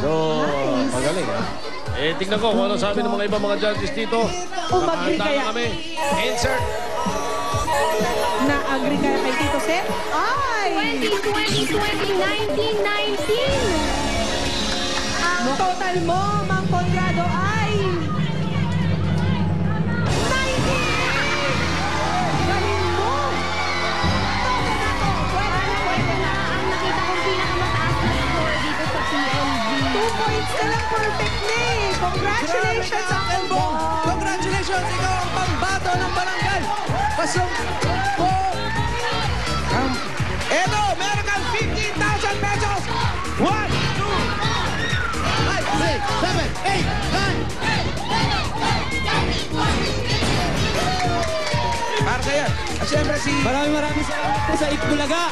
So, magaling ha. Eh, tignan ko kung ano sabi ng mga ibang mga judges dito. Umagri kaya. Kami. Insert. Na-agree kaya kay Tito Seth? Ay! 2020, 2019! Ang total mo, Mang Conrado, ay... 19! Galing mo! Pwede na ang nakita kong pinakamataas na score dito sa PLV. 2 points ka lang, perfect na eh! Congratulations, Uncle Bong! Congratulations! Ikaw ang pambato ng barangay! Pasok po! Eto, meron kang 15,000 pesos! 1, 2, 5, 6, 7, 8, 9! Para sa'yo. At syempre Maraming salamat po sa Itbulaga.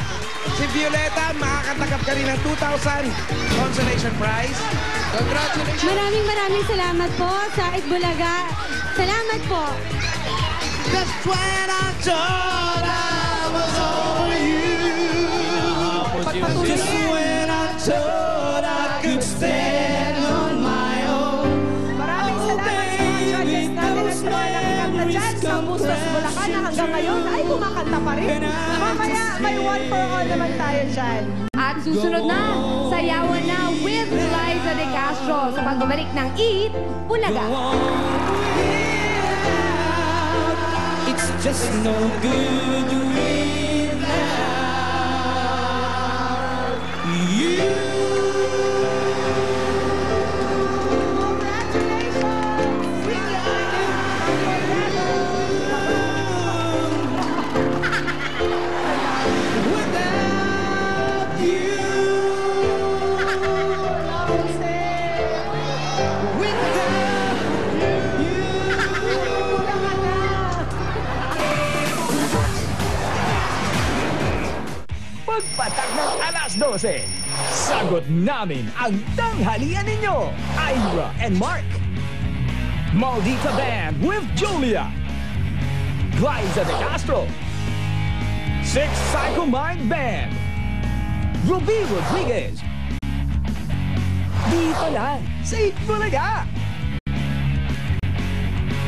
si Violeta, makakatanggap ka rin ng 2,000 consolation prize. Congratulations! Maraming salamat po sa Itbulaga. Salamat po. That's when I thought I was over you. Just when I thought I could stand on my own. Maraming salamat sa mga judges natin at sa mga nakikanta dyan sa Mustos Bulacan na hanggang ngayon ay kumakanta pa rin. Mamaya may one for all naman tayo dyan. At susunod na, sayawan na with Liza De Castro sa pagbabalik ng Eat Bulaga. It's just no good without you. Pagpatak ng alas 12, sagot namin ang tanghalian ninyo, Ira and Mark. Maldita Band with Julia. Liza De Castro. Six Psycho Mind Band. Ruby Rodriguez. Dito lang sa Itbulaga.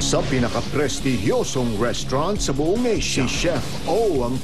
Sa pinaka-prestihiyosong restaurant sa buong Asia, si Chef O ang